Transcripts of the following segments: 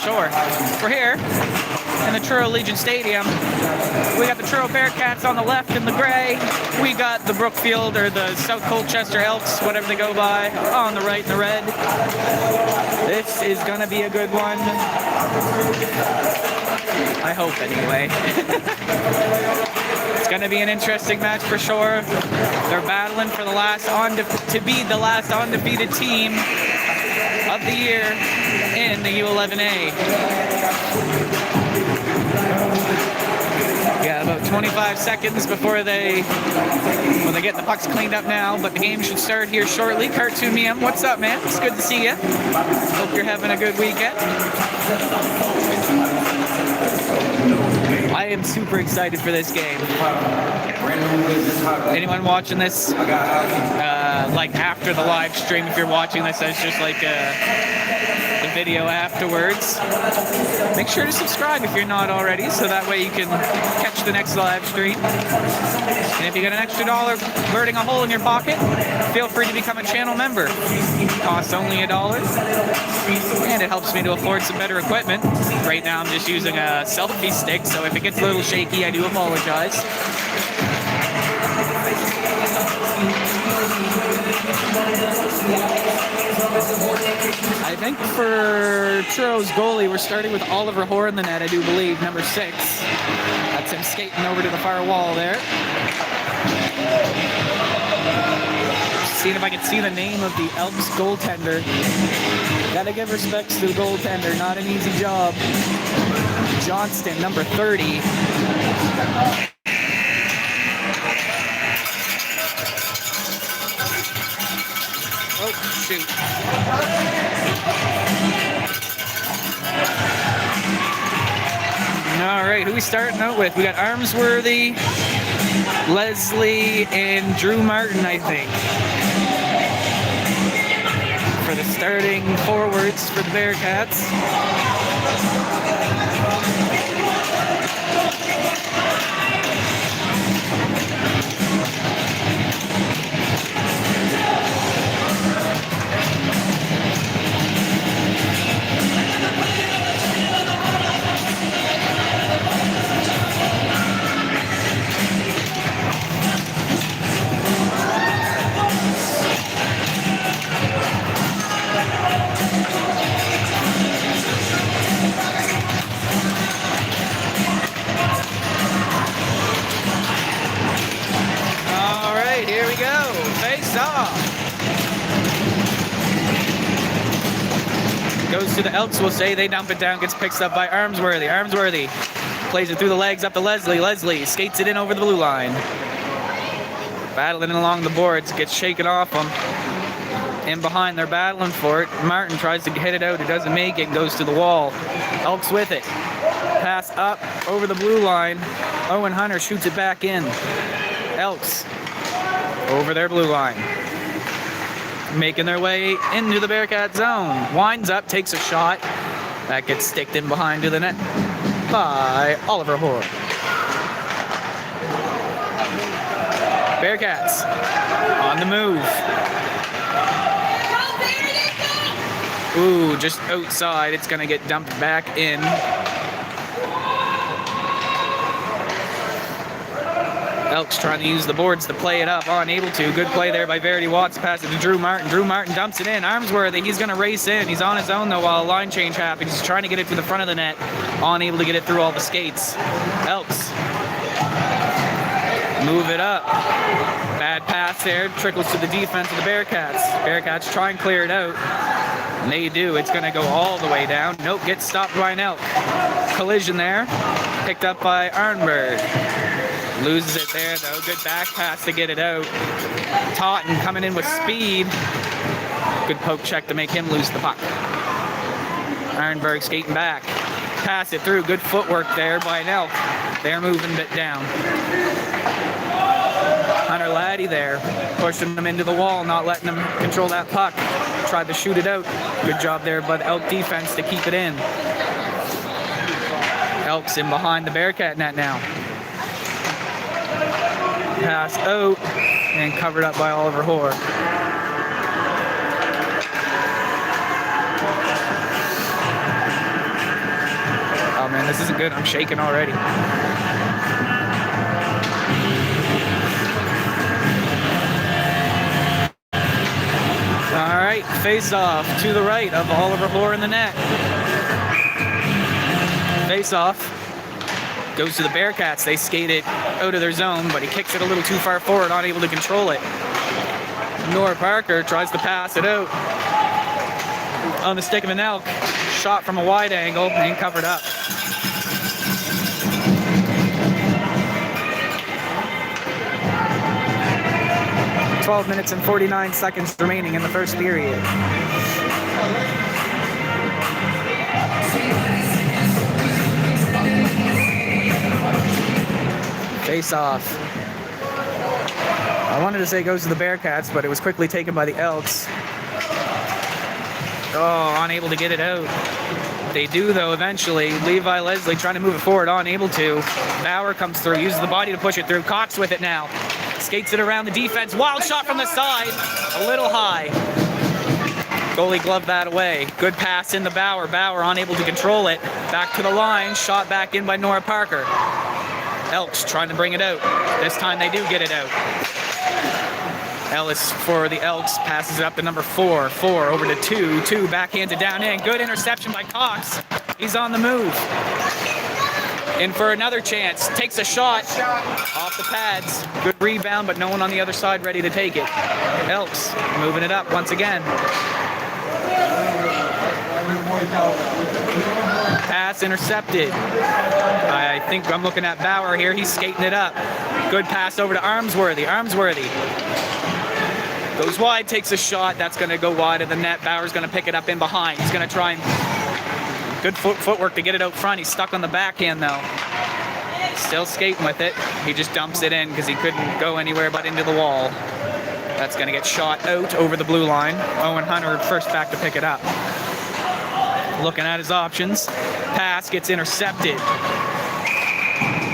sure. We're here in the Truro Legion Stadium. We got the Truro Bearcats on the left in the gray. We got the Brookfield or the South Colchester Elks, whatever they go by, on the right in the red. This is gonna be a good one. I hope, anyway. It's gonna be an interesting match for sure. They're battling for the last to be the last undefeated team of the year in the U11A. Yeah, about 25 seconds before they get the pucks cleaned up now, but the game should start here shortly. Cartoon Miam, what's up, man? It's good to see you. Hope you're having a good weekend. I am super excited for this game. Anyone watching this, like after the live stream, if you're watching this as just like the video afterwards, make sure to subscribe if you're not already, so that way you can catch the next live stream. And if you got an extra $1 burning a hole in your pocket, feel free to become a channel member. It costs only $1, and it helps me to afford some better equipment. Right now I'm just using a selfie stick, so if it gets a little shaky, I do apologize. I think for Truro's goalie, we're starting with Oliver Hoare in the net, I do believe, number 6. That's him skating over to the far wall there. Seeing if I can see the name of the Elks goaltender. Gotta give respects to the goaltender, not an easy job. Johnston, number 30. Oh, shoot. All right, who we starting out with? We got Armsworthy, Leslie, and Drew Martin, I think, for the starting forwards for the Bearcats. Here we go, face off. Goes to the Elks, we'll say. They dump it down, gets picked up by Armsworthy. Armsworthy plays it through the legs up to Leslie. Leslie skates it in over the blue line. Battling along the boards, gets shaken off them. In behind, they're battling for it. Martin tries to hit it out, it doesn't make it, goes to the wall. Elks with it. Pass up over the blue line. Owen Hunter shoots it back in. Elks over their blue line, making their way into the Bearcat zone. Winds up, takes a shot. That gets sticked in behind to the net by Oliver Hoare. Bearcats on the move. Ooh, just outside. It's going to get dumped back in. Elks trying to use the boards to play it up, unable to. Good play there by Verity Watts, pass it to Drew Martin. Drew Martin dumps it in. Armsworthy, he's going to race in. He's on his own, though, while a line change happens. He's trying to get it to the front of the net, unable to get it through all the skates. Elks move it up. Bad pass there, trickles to the defense of the Bearcats. Bearcats try and clear it out, and they do. It's going to go all the way down. Nope, gets stopped by an Elk. Collision there, picked up by Arnberg. Loses it there, though. Good back pass to get it out. Totten coming in with speed. Good poke check to make him lose the puck. Arnberg skating back. Pass it through. Good footwork there by an Elk. They're moving it down. Hunter Laddie there, pushing them into the wall, not letting them control that puck. Tried to shoot it out. Good job there by the Elk defense to keep it in. Elks in behind the Bearcat net now. Pass out and covered up by Oliver Hoare. man, this isn't good. I'm shaking already. All right, face off to the right of Oliver Hoare in the net. Face off goes to the Bearcats. They skate it out of their zone, but he kicks it a little too far forward, not able to control it. Nora Parker tries to pass it out on the stick of an Elk. Shot from a wide angle and covered up. "12 minutes and 49 seconds remaining in the first period." Face off. I wanted to say goes to the Bearcats, but it was quickly taken by the Elks. Oh, unable to get it out. They do, though, eventually. Levi Leslie trying to move it forward, unable to. Bauer comes through, uses the body to push it through. Cox with it now. Skates it around the defense. Wild shot from the side. A little high. Goalie gloved that away. Good pass in the Bauer. Bauer unable to control it. Back to the line. Shot back in by Nora Parker. Elks trying to bring it out. This time they do get it out. Ellis for the Elks passes it up to number 4. 4 over to 2. 2 backhands it down in. Good interception by Cox. He's on the move. In for another chance. Takes a shot off the pads. Good rebound, but no one on the other side ready to take it. Elks moving it up once again. Pass intercepted. I think I'm looking at Bauer here. He's skating it up. Good pass over to Armsworthy. Armsworthy goes wide, takes a shot. That's going to go wide of the net. Bauer's going to pick it up in behind. He's going to try and... Good footwork to get it out front. He's stuck on the backhand, though. Still skating with it. He just dumps it in because he couldn't go anywhere but into the wall. That's going to get shot out over the blue line. Owen Hunter first back to pick it up. Looking at his options. Pass gets intercepted.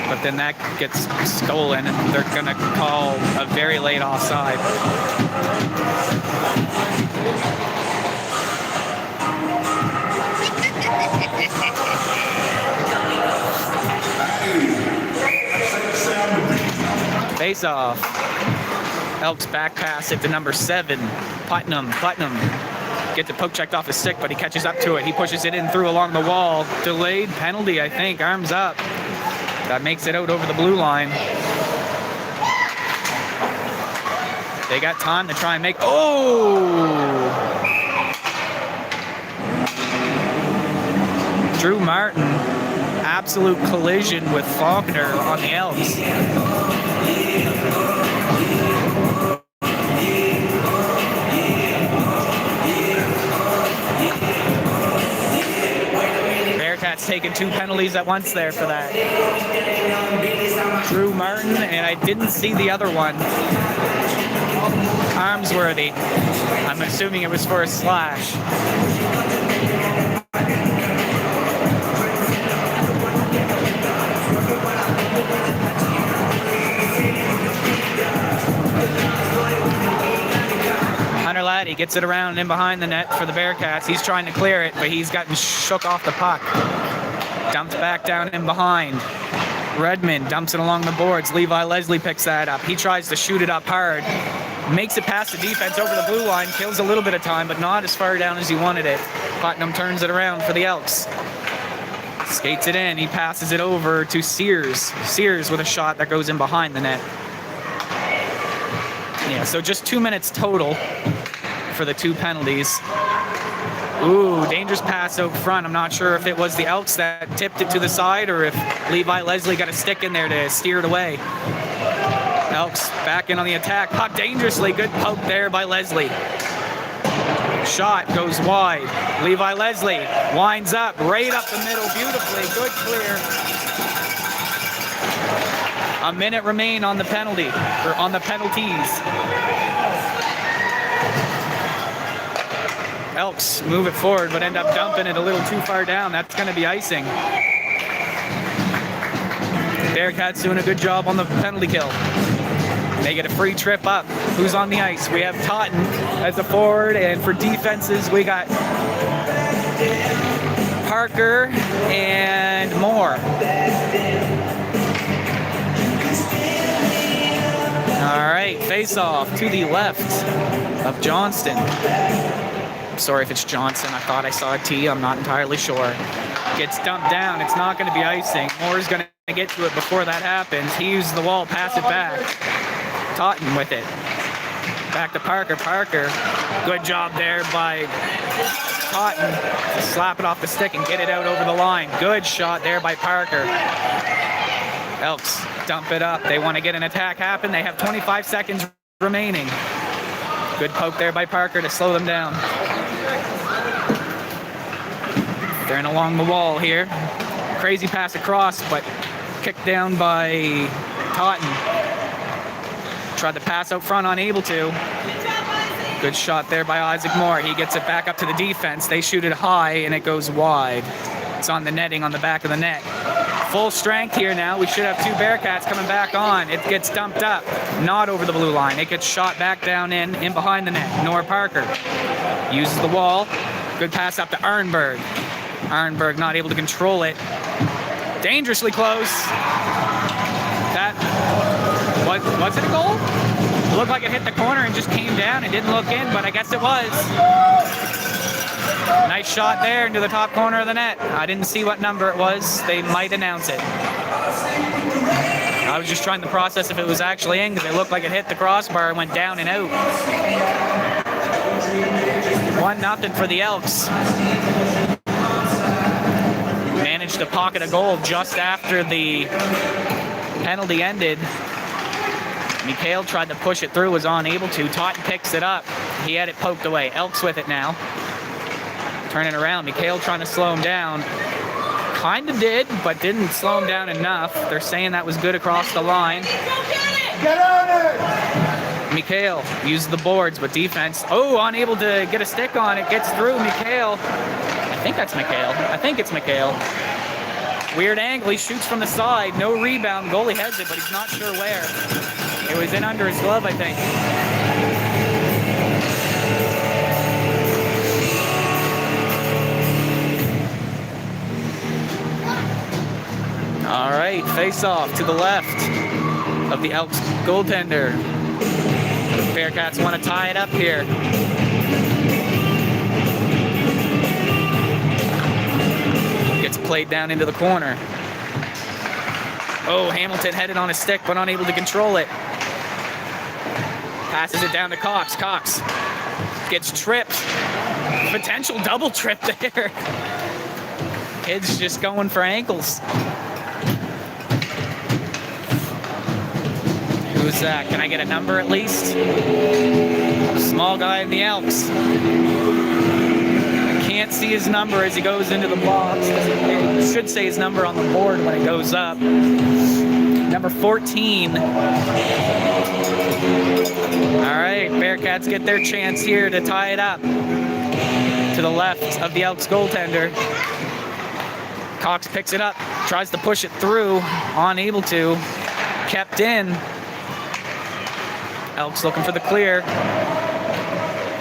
But then that gets stolen, and they're going to call a very late offside. Face off. Elks back pass it to number 7. Putnam. Get the poke checked off his stick, but he catches up to it. He pushes it in through along the wall. Delayed penalty, I think. Arms up. That makes it out over the blue line. They got time to try and make... Oh! Drew Martin. Absolute collision with Faulkner on the Elks. Bearcats taking 2 penalties at once there for that. Drew Martin, and I didn't see the other one. Armsworthy. I'm assuming it was for a slash. Hunter Laddie gets it around in behind the net for the Bearcats. He's trying to clear it, but he's gotten shook off the puck. Dumped back down in behind. Redmond dumps it along the boards. Levi Leslie picks that up. He tries to shoot it up hard. Makes it past the defense over the blue line. Kills a little bit of time, but not as far down as he wanted it. Putnam turns it around for the Elks. Skates it in. He passes it over to Sears. Sears with a shot that goes in behind the net. Yeah, so just 2 minutes total for the 2 penalties. Ooh, dangerous pass out front. I'm not sure if it was the Elks that tipped it to the side or if Levi Leslie got a stick in there to steer it away. Elks back in on the attack. Puck dangerously. Good poke there by Leslie. Shot goes wide. Levi Leslie winds up right up the middle beautifully. Good clear. A minute remain on the penalty, or on the penalties. Elks move it forward, but end up dumping it a little too far down. That's going to be icing. Bearcats doing a good job on the penalty kill. They get a free trip up. Who's on the ice? We have Totten as a forward, and for defenses, we got Parker and Moore. All right, face-off to the left of Johnston. Sorry if it's Johnson. I thought I saw a T. I'm not entirely sure. Gets dumped down. It's not going to be icing. Moore's going to get to it before that happens. He uses the wall, pass it back. Totten with it. Back to Parker. Parker, good job there by Totten to slap it off the stick and get it out over the line. Good shot there by Parker. Elks dump it up. They want to get an attack happen. They have 25 seconds remaining. Good poke there by Parker to slow them down. They're in along the wall here. Crazy pass across, but kicked down by Totten. Tried to pass out front, unable to. Good shot there by Isaac Moore. He gets it back up to the defense. They shoot it high, and it goes wide. It's on the netting on the back of the net. Full strength here now. We should have two Bearcats coming back on. It gets dumped up, not over the blue line. It gets shot back down in behind the net. Noah Parker uses the wall. Good pass up to Arnberg. Arnberg not able to control it. Dangerously close. That, was it a goal? It looked like it hit the corner and just came down and didn't look in, but I guess it was. Nice shot there into the top corner of the net. I didn't see what number it was. They might announce it. I was just trying to process if it was actually in because it looked like it hit the crossbar and went down and out. 1-0 for the Elks. Managed to pocket a goal just after the penalty ended. Mikhail tried to push it through, was unable to. Totten picks it up. He had it poked away. Elks with it now. Turning around. Mikhail trying to slow him down. Kind of did, but didn't slow him down enough. They're saying that was good across the line. Get on it! Mikhail used the boards, but defense. Oh, unable to get a stick on it. Gets through. Mikhail. I think that's Mikhail. I think it's Mikhail. Weird angle. He shoots from the side. No rebound. Goalie heads it, but he's not sure where. It was in under his glove, I think. All right, face-off to the left of the Elks goaltender. The Bearcats want to tie it up here. Gets played down into the corner. Oh, Hamilton headed on a stick, but unable to control it. Passes it down to Cox. Cox gets tripped. Potential double trip there. Kids just going for ankles. Who's that? Can I get a number at least? Small guy in the Elks. I can't see his number as he goes into the box. It should say his number on the board when it goes up. Number 14. All right, Bearcats get their chance here to tie it up. To the left of the Elks goaltender. Cox picks it up, tries to push it through, unable to. Kept in. Elks looking for the clear.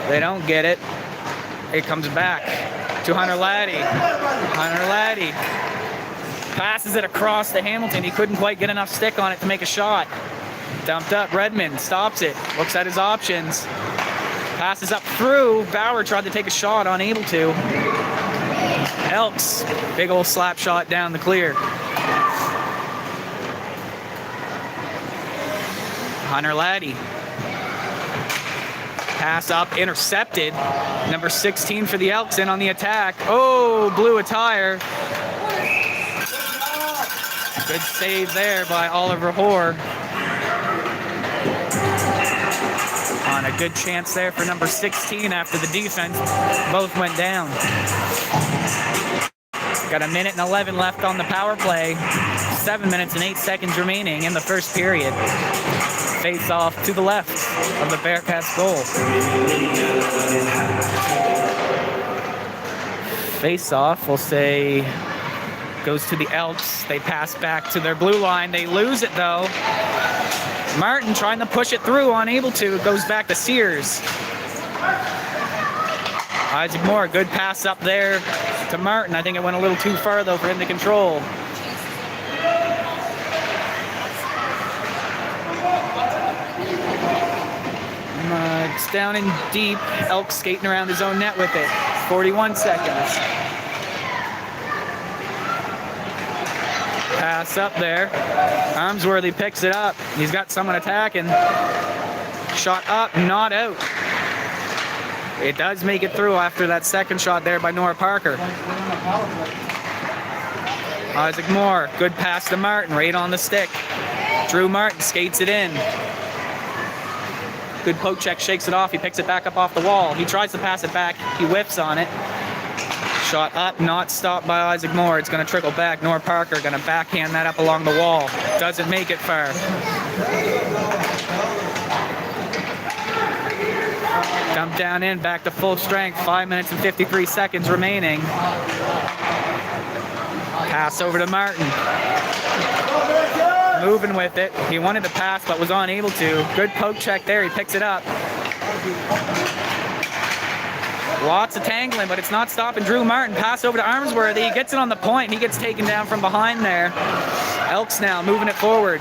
They don't get it. It comes back to Hunter Laddie. Hunter Laddie passes it across to Hamilton. He couldn't quite get enough stick on it to make a shot. Dumped up. Redmond stops it. Looks at his options. Passes up through. Bauer tried to take a shot, unable to. Elks. Big old slap shot down the clear. Hunter Laddie. Pass up, intercepted. Number 16 for the Elks in on the attack. Oh, blew a tire. Good save there by Oliver Hoare. On a good chance there for number 16 after the defense both went down. Got 1 minute and 11 left on the power play. 7 minutes and 8 seconds remaining in the first period. Face off to the left of the Bearcats goal. Face off, we'll say, goes to the Elks. They pass back to their blue line. They lose it though. Martin trying to push it through, unable to. It goes back to Sears. Isaac Moore, good pass up there to Martin. I think it went a little too far, though, for him to control. It's down in deep. Elks skating around his own net with it. 41 seconds. Pass up there. Armsworthy picks it up. He's got someone attacking. Shot up, not out. It does make it through after that second shot there by Nora Parker. Isaac Moore, good pass to Martin, right on the stick. Drew Martin skates it in. Good poke check, shakes it off. He picks it back up off the wall. He tries to pass it back. He whiffs on it. Shot up, not stopped by Isaac Moore. It's going to trickle back. Nora Parker going to backhand that up along the wall. Doesn't make it far. Dump down in, back to full strength. 5 minutes and 53 seconds remaining. Pass over to Martin. Moving with it. He wanted to pass but was unable to. Good poke check there. He picks it up. Lots of tangling, but it's not stopping Drew Martin. Pass over to Armsworthy. He gets it on the point. He gets taken down from behind there. Elks now moving it forward.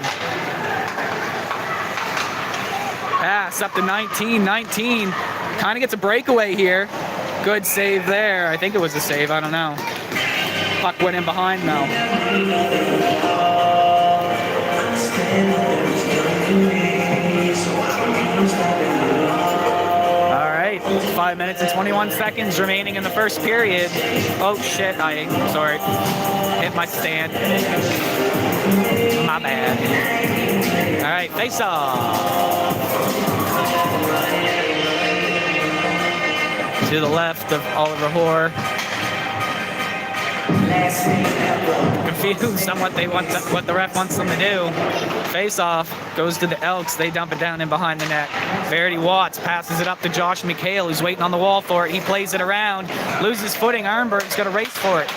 Pass up to 19. 19 kind of gets a breakaway here. Good save there. I think it was a save. I don't know. Puck went in behind though. All right, 5 minutes and 21 seconds remaining in the first period. Oh shit, sorry. Hit my stand. My bad. All right, face off. To the left of Oliver Hoare. Confused on what the ref wants them to do. Face off goes to the Elks. They dump it down in behind the net. Verity Watts passes it up to Josh McHale, who's waiting on the wall for it. He plays it around, loses footing. Arnberg's going to race for it.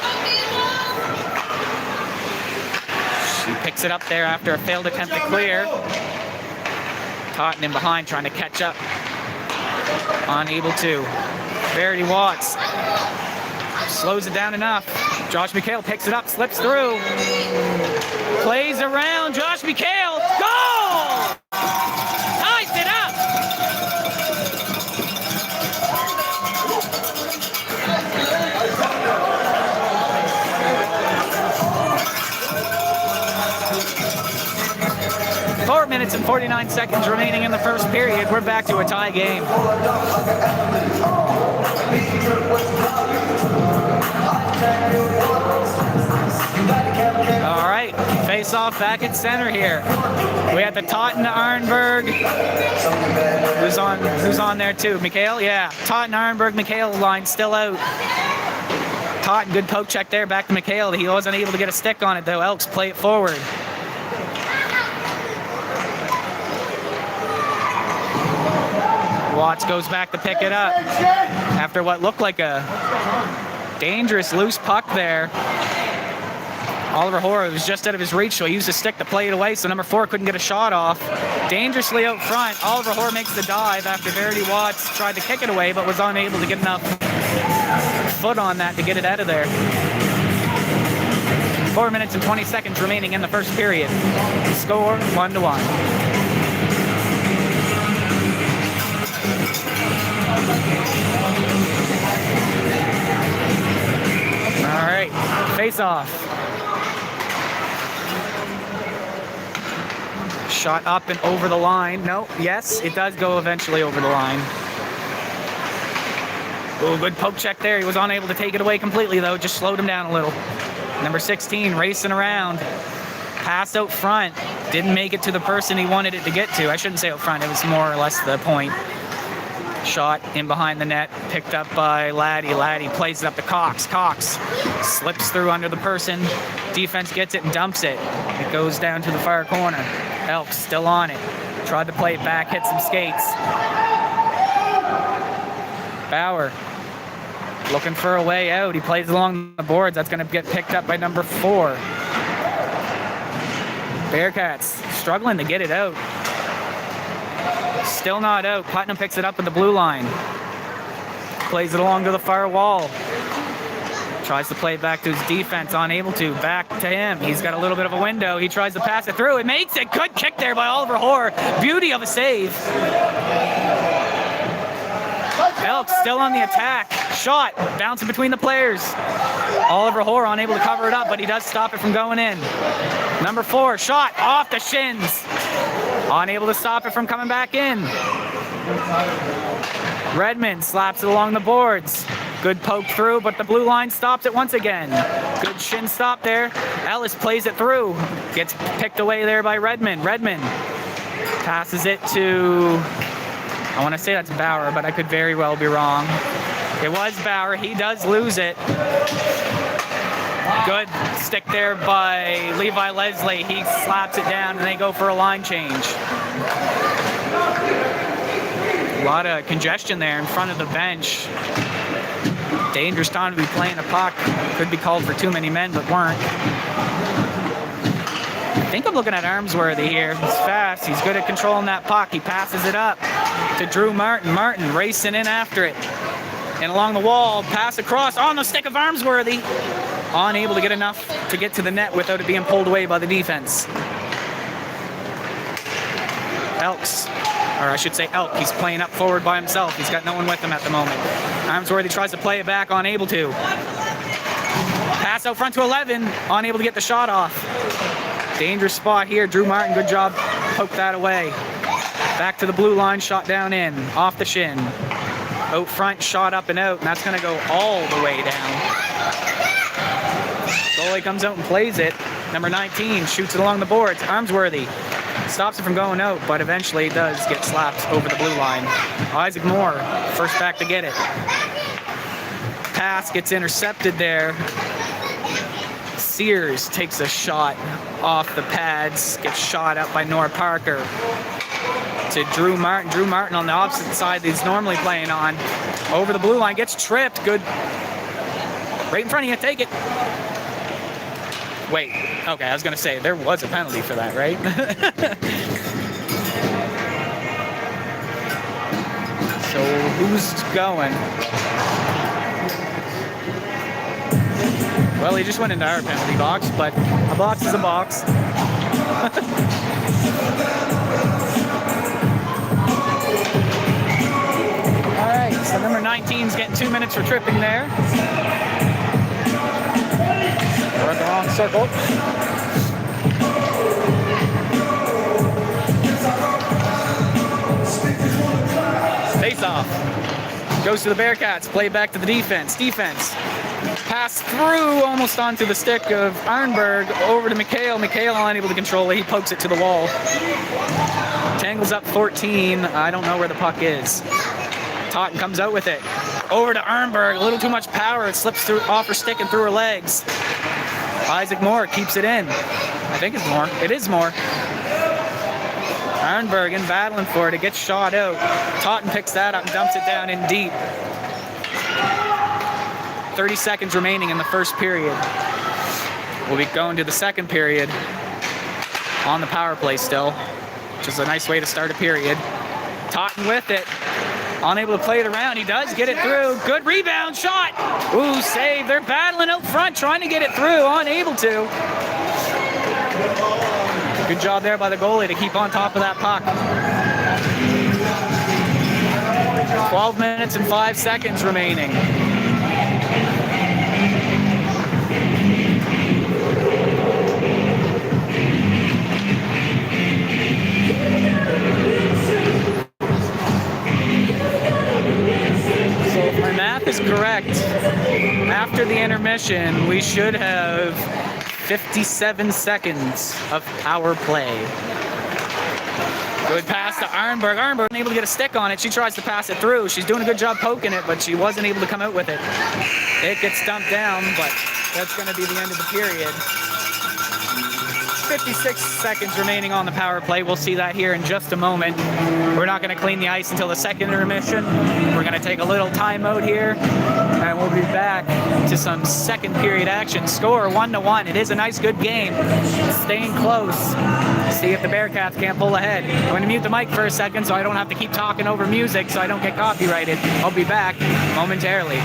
She picks it up there after a failed attempt to clear. Totten in behind trying to catch up. Unable to. Verity Watts slows it down enough. Josh McHale picks it up, slips through. Plays around. Josh McHale. Goal! Ties it up. Four minutes and 49 seconds remaining in the first period. We're back to a tie game. All right, face off back at center here. We have the Totten to Arnberg. Who's on there too? McHale? Yeah. Totten, Arnberg, McHale line still out. Totten, good poke check there, back to McHale. He wasn't able to get a stick on it though. Elks play it forward. Watts goes back to pick it up after what looked like a dangerous loose puck there. Oliver Hoare was just out of his reach, so he used his stick to play it away, so number 4 couldn't get a shot off. Dangerously out front, Oliver Hoare makes the dive after Verity Watts tried to kick it away, but was unable to get enough foot on that to get it out of there. 4 minutes and 20 seconds remaining in the first period. Score 1-1. All right, face off. Shot up and over the line. No, yes, it does go eventually over the line. Oh, good poke check there. He was unable to take it away completely, though. Just slowed him down a little. Number 16 racing around. Pass out front. Didn't make it to the person he wanted it to get to. I shouldn't say out front. It was more or less the point. Shot in behind the net, picked up by Laddie. Laddie plays it up to Cox. Cox slips through under the person. Defense gets it and dumps it. It goes down to the far corner. Elks still on it. Tried to play it back, hit some skates. Bauer looking for a way out. He plays along the boards. That's going to get picked up by number 4. Bearcats struggling to get it out. Still not out. Putnam picks it up at the blue line. Plays it along to the far wall. Tries to play it back to his defense, unable to. Back to him. He's got a little bit of a window. He tries to pass it through. It makes it. Good kick there by Oliver Hoare. Beauty of a save. Elks still on the attack. Shot bouncing between the players. Oliver Hoare unable to cover it up, but he does stop it from going in. Number 4, shot off the shins. Unable to stop it from coming back in. Redmond slaps it along the boards. Good poke through, but the blue line stops it once again. Good shin stop there. Ellis plays it through. Gets picked away there by Redmond. Redmond passes it to, I want to say that's Bauer, but I could very well be wrong. It was Bauer. He does lose it. Good stick there by Levi Leslie. He slaps it down and they go for a line change. A lot of congestion there in front of the bench. Dangerous time to be playing a puck. Could be called for too many men, but weren't. I think I'm looking at Armsworthy here. He's fast. He's good at controlling that puck. He passes it up to Drew Martin. Martin racing in after it. And along the wall, pass across on the stick of Armsworthy. Unable to get enough to get to the net without it being pulled away by the defense. Elks, or I should say Elk, he's playing up forward by himself. He's got no one with him at the moment. Armsworthy tries to play it back, unable to. Pass out front to 11, unable to get the shot off. Dangerous spot here. Drew Martin, good job, poke that away. Back to the blue line, shot down in, off the shin. Out front, shot up and out, and that's gonna go all the way down. Goalie comes out and plays it. Number 19 shoots it along the boards. Armsworthy stops it from going out, but eventually it does get slapped over the blue line. Isaac Moore, first back to get it. Pass gets intercepted there. Sears takes a shot off the pads, gets shot up by Nora Parker. To Drew Martin. Drew Martin on the opposite side that he's normally playing on. Over the blue line, gets tripped. Good. Right in front of you, take it. Wait, okay, I was gonna say, there was a penalty for that, right? So, who's going? Well, he just went into our penalty box, but a box is a box. Alright, so number 19's getting 2 minutes for tripping there. We're in the wrong circle. Face off. Goes to the Bearcats. Play back to the defense. Defense. Pass through almost onto the stick of Arnberg over to McHale. McHale unable to control it. He pokes it to the wall. Tangles up 14. I don't know where the puck is. Totten comes out with it. Over to Arnberg. A little too much power. It slips through off her stick and through her legs. Isaac Moore keeps it in. I think it's Moore. It is Moore. Arnberg in battling for it. It gets shot out. Totten picks that up and dumps it down in deep. 30 seconds remaining in the first period. We'll be going to the second period on the power play still, which is a nice way to start a period. Totten with it. Unable to play it around. He does get it through. Good rebound shot. Ooh, save. They're battling out front, trying to get it through. Unable to. Good job there by the goalie to keep on top of that puck. 12 minutes and 5 seconds remaining. So if my math is correct, after the intermission, we should have 57 seconds of power play. Good pass to Arnberg. Arnberg unable to get a stick on it. She tries to pass it through. She's doing a good job poking it, but she wasn't able to come out with it. It gets dumped down, but that's going to be the end of the period. 56 seconds remaining on the power play. We'll see that here in just a moment. We're not going to clean the ice until the second intermission. We're going to take a little timeout here, and we'll be back to some second period action. Score 1-1. It is a nice, good game. Staying close. See if the Bearcats can't pull ahead. I'm going to mute the mic for a second so I don't have to keep talking over music so I don't get copyrighted. I'll be back momentarily.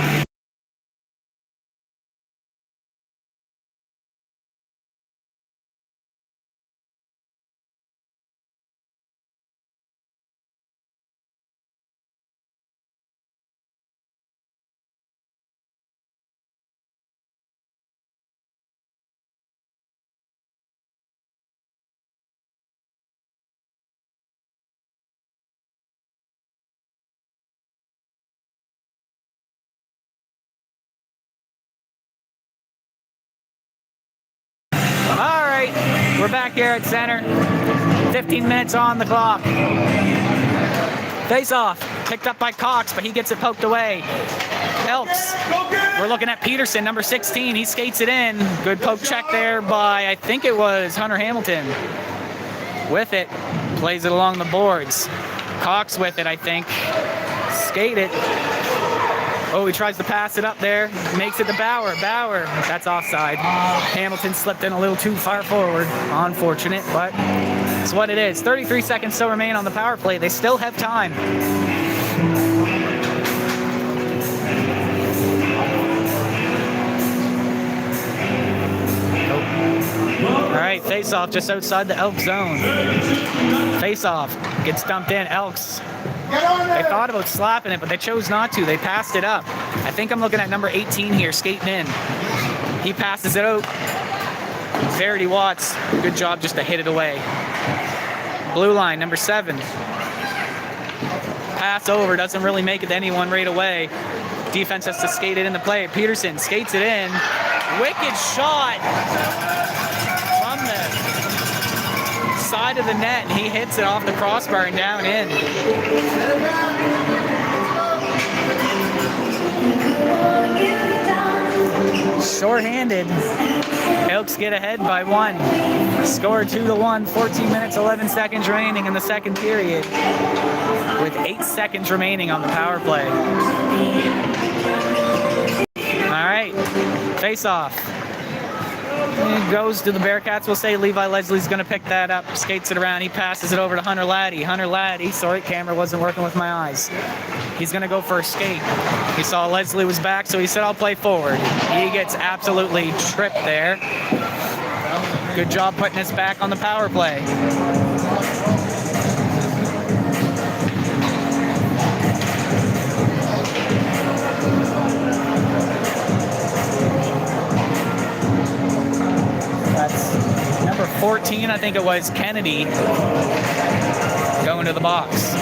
We're back here at center. 15 minutes on the clock. Face off. Picked up by Cox, but he gets it poked away. Elks. We're looking at Peterson, number 16. He skates it in. Good poke check there by, I think it was Hunter Hamilton. With it. Plays it along the boards. Cox with it, I think. Skate it. Oh, he tries to pass it up there. Makes it to Bauer. Bauer. That's offside. Hamilton slipped in a little too far forward. Unfortunate, but it's what it is. 33 seconds still remain on the power play. They still have time. All right, face-off just outside the Elks zone. Face-off gets dumped in. Elks. They thought about slapping it, but they chose not to. They passed it up. I think I'm looking at number 18 here, skating in. He passes it out. Verity Watts, good job just to hit it away. Blue line, number 7. Pass over, doesn't really make it to anyone right away. Defense has to skate it into play. Peterson skates it in. Wicked shot from the side of the net, and he hits it off the crossbar and down in. Short-handed. Elks get ahead by 1. Score 2-1. 14 minutes, 11 seconds remaining in the second period, with 8 seconds remaining on the power play. All right, face-off. It goes to the Bearcats. We'll say Levi Leslie's going to pick that up. Skates it around. He passes it over to Hunter Laddie. Hunter Laddie. Sorry, camera wasn't working with my eyes. He's going to go for a skate. He saw Leslie was back, so he said, I'll play forward. He gets absolutely tripped there. Good job putting us back on the power play. Number 14, I think it was, Kennedy, going to the box.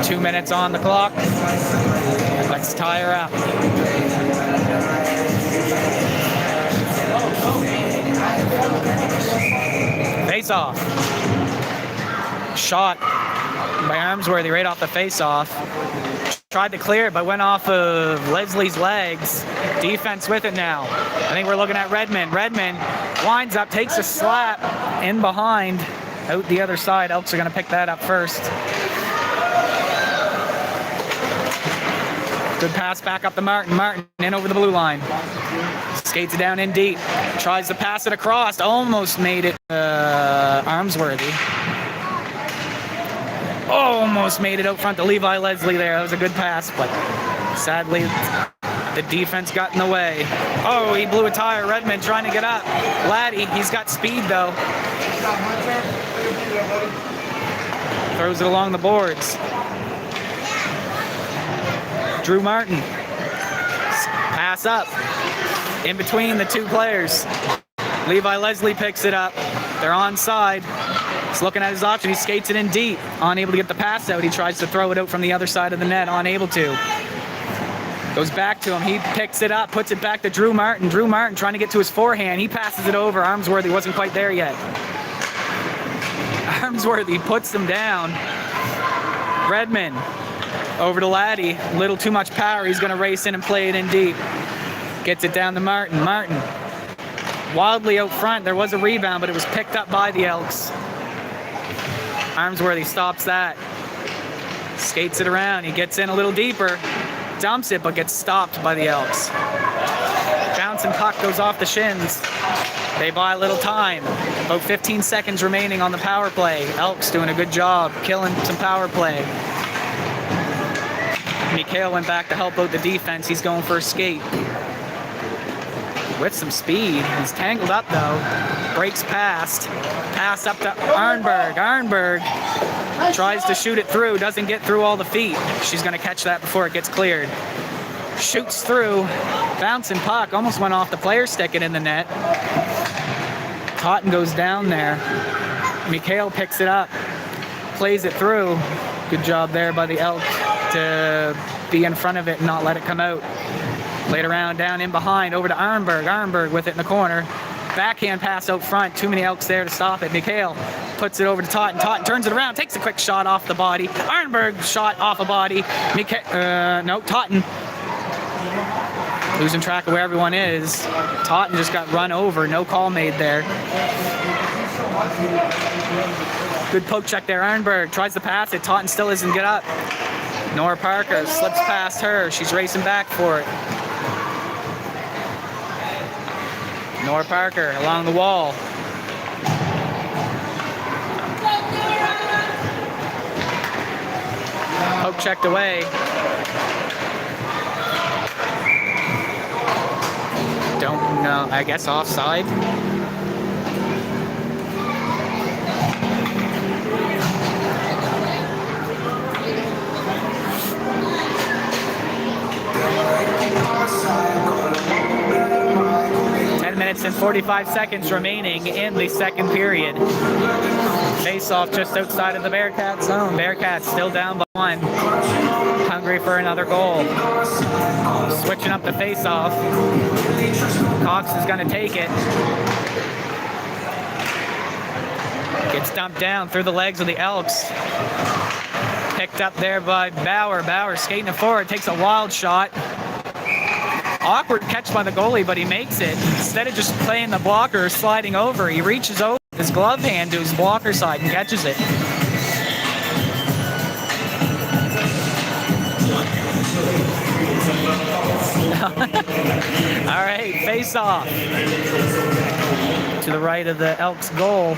2 minutes on the clock. Let's tie her up. Face-off. Shot by Armsworthy right off the face-off. Tried to clear it, but went off of Leslie's legs. Defense with it now. I think we're looking at Redmond. Redmond winds up, takes a slap in behind, out the other side. Elks are going to pick that up first. Good pass back up to Martin. Martin in over the blue line. Skates it down in deep. Tries to pass it across. Almost made it Armsworthy. Almost made it out front to Levi Leslie there. That was a good pass, but sadly the defense got in the way. Oh, he blew a tire. Redmond trying to get up. Laddie, he's got speed though. Throws it along the boards. Drew Martin. Pass up. In between the two players. Levi Leslie picks it up. They're onside. He's looking at his option. He skates it in deep. Unable to get the pass out. He tries to throw it out from the other side of the net. Unable to. Goes back to him. He picks it up. Puts it back to Drew Martin. Drew Martin trying to get to his forehand. He passes it over. Armsworthy wasn't quite there yet. Armsworthy puts him down. Redmond over to Laddie. Little too much power. He's going to race in and play it in deep. Gets it down to Martin. Martin wildly out front. There was a rebound, but it was picked up by the Elks. Armsworthy stops that. Skates it around. He gets in a little deeper. Dumps it, but gets stopped by the Elks. Bouncing puck goes off the shins. They buy a little time. About 15 seconds remaining on the power play. Elks doing a good job killing some power play. Mikhail went back to help out the defense. He's going for a skate. With some speed. He's tangled up though. Breaks past. Pass up to Arnberg. Arnberg tries to shoot it through. Doesn't get through all the feet. She's going to catch that before it gets cleared. Shoots through. Bouncing puck. Almost went off the player stick and in the net. Totten goes down there. Mikhail picks it up. Plays it through. Good job there by the Elk to be in front of it and not let it come out. Played around down in behind over to Arnberg. Arnberg with it in the corner. backhand pass out front. Too many Elks there to stop it. Mikhail puts it over to Totten. Totten turns it around, takes a quick shot off the body. Ironberg shot off a body. No, Totten losing track of where everyone is. Totten just got run over. No call made there. Good poke check there. Ironberg tries to pass it. Totten still doesn't get up. Nora Parker slips past her. She's racing back for it. Nora Parker along the wall. Poke checked away. Don't know. I guess offside. Minutes and 45 seconds remaining in the second period. Face-off just outside of the Bearcats zone. Bearcats still down by 1. Hungry for another goal. Switching up the face-off. Cox is going to take it. Gets dumped down through the legs of the Elks. Picked up there by Bauer. Bauer skating it forward. Takes a wild shot. Awkward catch by the goalie, but he makes it. Instead of just playing the blocker, sliding over, he reaches over with his glove hand to his blocker side and catches it. All right, face off to the right of the Elks goal.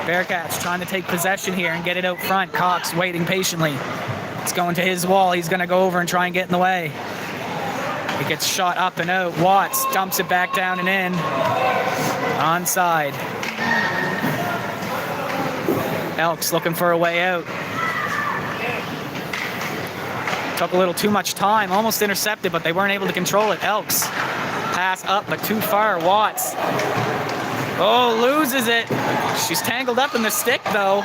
Bearcats trying to take possession here and get it out front. Cox waiting patiently. It's going to his wall. He's going to go over and try and get in the way. It gets shot up and out. Watts dumps it back down and in. Onside. Elks looking for a way out. Took a little too much time. Almost intercepted, but they weren't able to control it. Elks pass up, but too far. Watts. Oh, loses it. She's tangled up in the stick, though.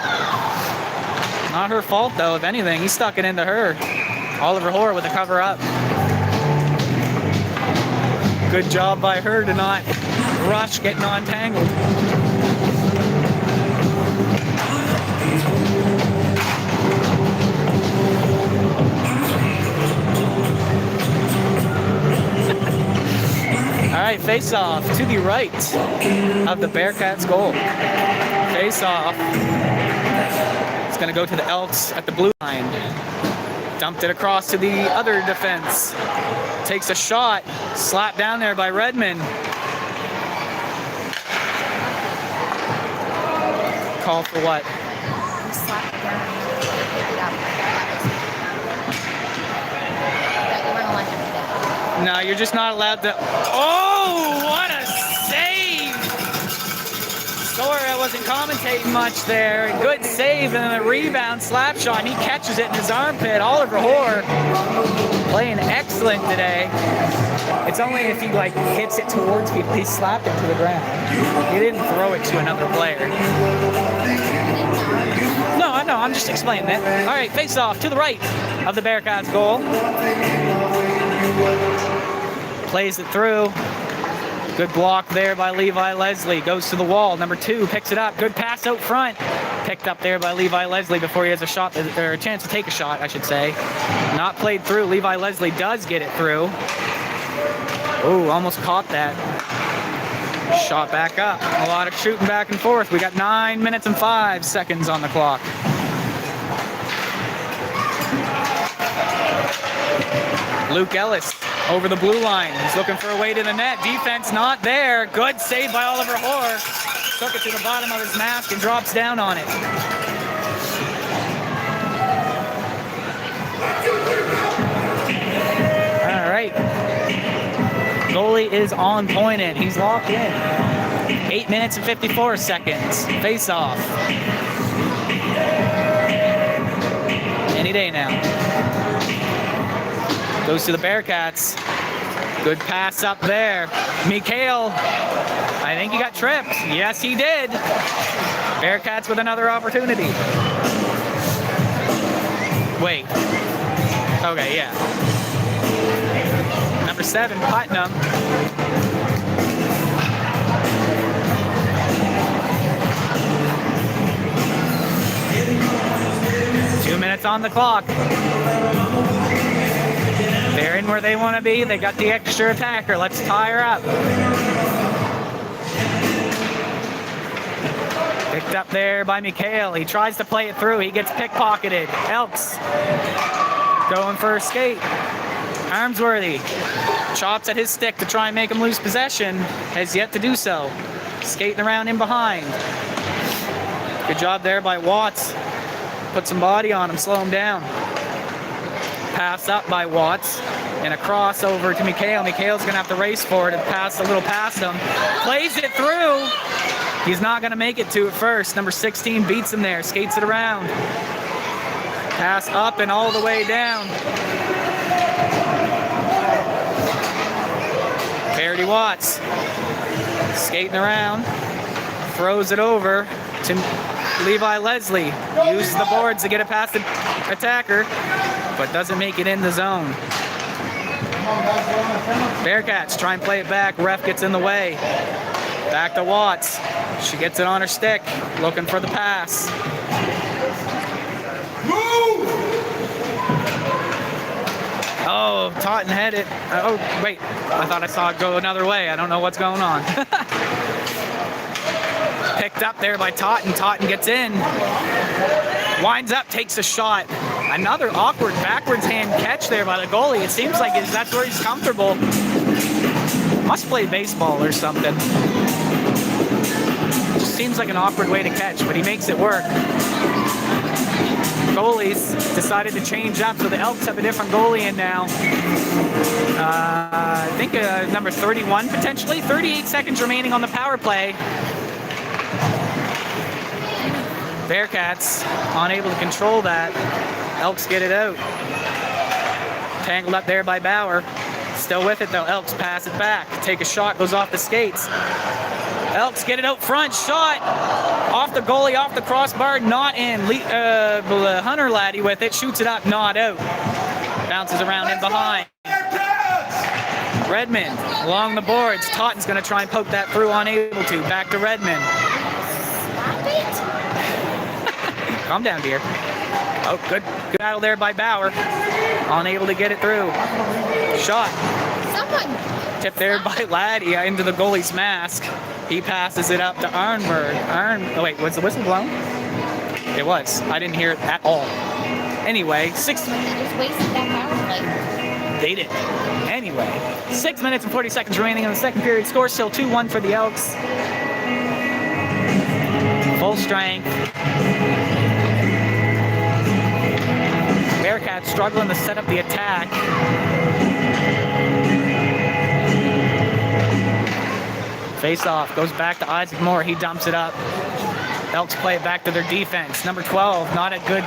Not her fault, though. If anything, he stuck it into her. Oliver Hoare with a cover up. Good job by her to not rush getting untangled. All right, face off to the right of the Bearcats goal. Face off. It's going to go to the Elks at the blue line. Dumped it across to the other defense. Takes a shot. Slapped down there by Redmond. Call for what? No, you're just not allowed to. Oh, what a save! Sorry, I wasn't commentating much there. Good save and then a rebound slap shot. And he catches it in his armpit. Oliver Hoare playing excellent today. It's only if he hits it towards people. He slapped it to the ground. He didn't throw it to another player. No, I know. I'm just explaining it. All right, face off to the right of the Bearcats goal. Plays it through. Good block there by Levi Leslie. Goes to the wall. Number 2 picks it up. Good pass out front. Picked up there by Levi Leslie before he has a shot, or a chance to take a shot, I should say. Not played through. Levi Leslie does get it through. Ooh, almost caught that. Shot back up. A lot of shooting back and forth. We got 9 minutes and 5 seconds on the clock. Luke Ellis over the blue line. He's looking for a way to the net. Defense not there. Good save by Oliver Hoare. Took it to the bottom of his mask and drops down on it. All right. Goalie is on point in. He's locked in. 8 minutes and 54 seconds. Face off. Any day now. Goes to the Bearcats. Good pass up there. Mikhail, I think he got tripped. Yes, he did. Bearcats with another opportunity. Wait. Okay, yeah. Number 7, Putnam. on the clock. They're in where they want to be. They got the extra attacker. Let's tie her up. Picked up there by Mikhail. He tries to play it through. He gets pickpocketed. Elks going for a skate. Armsworthy chops at his stick to try and make him lose possession. Has yet to do so. Skating around in behind. Good job there by Watts. Put some body on him, slow him down. Pass up by Watts. And a crossover to Mikhail. Mikhail's going to have to race for it and pass a little past him. Plays it through. He's not going to make it to it first. Number 16 beats him there. Skates it around. Pass up and all the way down. Verity Watts skating around. Throws it over to Levi Leslie. Uses the boards to get it past the attacker, but doesn't make it in the zone. Bearcats try and play it back. Ref gets in the way. Back to Watts. She gets it on her stick, looking for the pass. Move! Oh, Totten had it. Oh, wait. I thought I saw it go another way. I don't know what's going on. Picked up there by Totten. Totten gets in. Winds up, takes a shot. Another awkward backwards hand catch there by the goalie. It seems like that's where he's comfortable. Must play baseball or something. Just seems like an awkward way to catch, but he makes it work. Goalies decided to change up, so the Elks have a different goalie in now. I think number 31 potentially. 38 seconds remaining on the power play. Bearcats unable to control that. Elks get it out. Tangled up there by Bauer. Still with it though. Elks pass it back. Take a shot, goes off the skates. Elks get it out front. Shot off the goalie, off the crossbar, not in. Hunter Laddie with it, shoots it up, not out. Bounces around in behind. Redmond along the boards. Totten's going to try and poke that through, unable to. Back to Redmond. Calm down, dear. Oh, good battle there by Bauer. Unable to get it through. Shot. Someone. Tipped there by Laddie into the goalie's mask. He passes it up to Arnberg. Oh wait, was the whistle blown? It was. I didn't hear it at all. Anyway, They just wasted that power play. They did. Anyway, 6 minutes and 40 seconds remaining in the second period. Score still 2-1 for the Elks. Full strength. Bearcats struggling to set up the attack. Face off, goes back to Isaac Moore. He dumps it up. Elks play it back to their defense. Number 12, not a good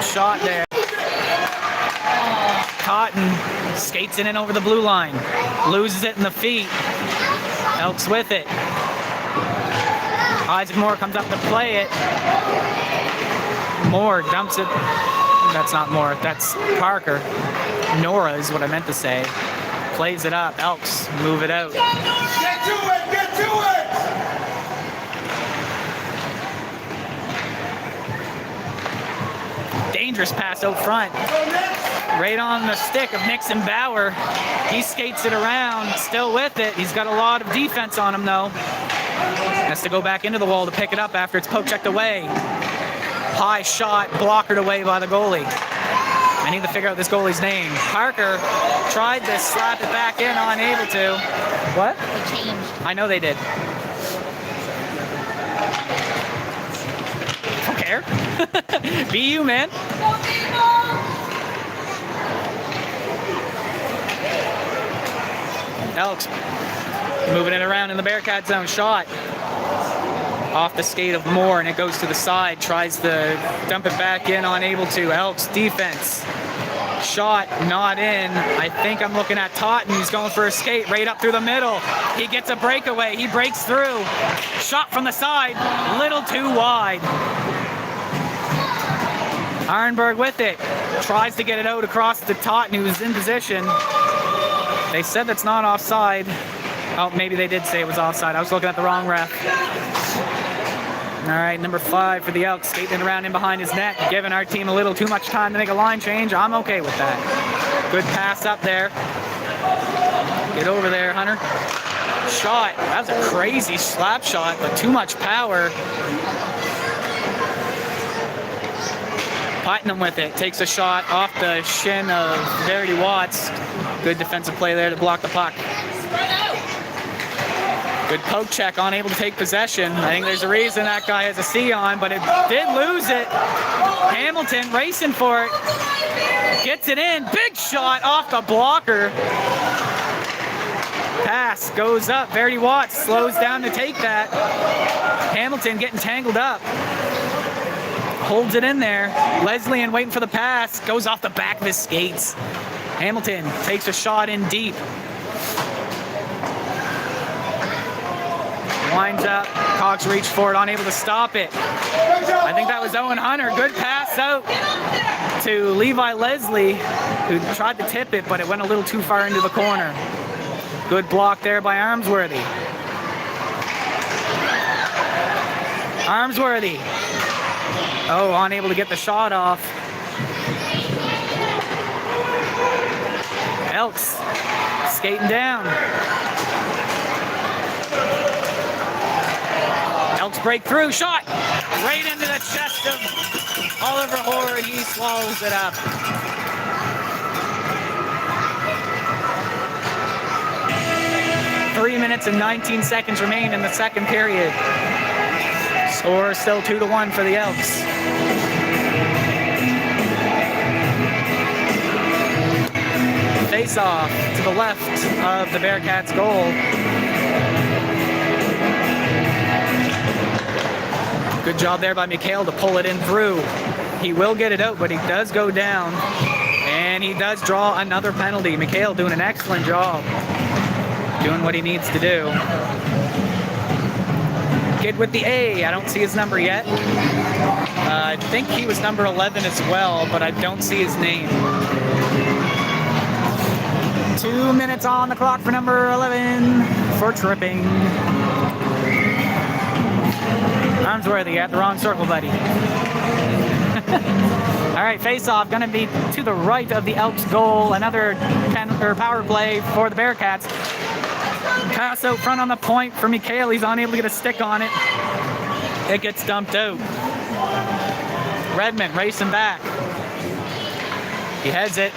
shot there. Totten skates it in over the blue line. Loses it in the feet. Elks with it. Isaac Moore comes up to play it. Moore dumps it. That's not Moore, that's Parker. Nora is what I meant to say. Plays it up. Elks move it out. Get to it! Get to it! Dangerous pass out front. Right on the stick of Nixon Bauer. He skates it around, still with it. He's got a lot of defense on him though. Has to go back into the wall to pick it up after it's poke checked away. High shot, blockered away by the goalie. I need to figure out this goalie's name. Parker tried to slap it back in, unable to. What? They changed. I know they did. Don't care. Be you, man. Elks moving it around in the Bearcat zone. Shot off the skate of Moore, and it goes to the side. Tries to dump it back in, unable to. Elks defense. Shot not in. I think I'm looking at Totten. He's going for a skate right up through the middle. He gets a breakaway. He breaks through. Shot from the side. Little too wide. Ironberg with it. Tries to get it out across to Totten, who's in position. They said that's not offside. Oh, maybe they did say it was offside. I was looking at the wrong ref. All right, number 5 for the Elks, skating around in behind his net, giving our team a little too much time to make a line change. I'm okay with that. Good pass up there. Get over there, Hunter. Shot. That was a crazy slap shot, but too much power. Putnam with it. Takes a shot off the shin of Verity Watts. Good defensive play there to block the puck. Good poke check, unable to take possession. I think there's a reason that guy has a C on, but it did lose it. Hamilton racing for it. Gets it in. Big shot off the blocker. Pass goes up. Verity Watts slows down to take that. Hamilton getting tangled up. Holds it in there. Leslie waiting for the pass. Goes off the back of his skates. Hamilton takes a shot in deep. Winds up. Cox reached for it, unable to stop it. I think that was Owen Hunter. Good pass out to Levi Leslie, who tried to tip it, but it went a little too far into the corner. Good block there by Armsworthy. Armsworthy. Oh, unable to get the shot off. Elks skating down. Elks break through, shot right into the chest of Oliver Hoare. He swallows it up. Three minutes and 19 seconds remain in the second period. Score still 2-1 for the Elks. Face off to the left of the Bearcats' goal. Good job there by Mikhail to pull it in through. He will get it out, but he does go down. And he does draw another penalty. Mikhail doing an excellent job. Doing what he needs to do. Kid with the A. I don't see his number yet. I think he was number 11 as well, but I don't see his name. 2 minutes on the clock for number 11 for tripping. Armsworthy at the wrong circle, buddy. All right, face-off going to be to the right of the Elks goal. Another power play for the Bearcats. Pass out front on the point for Mikhail. He's unable to get a stick on it. It gets dumped out. Redmond racing back. He heads it.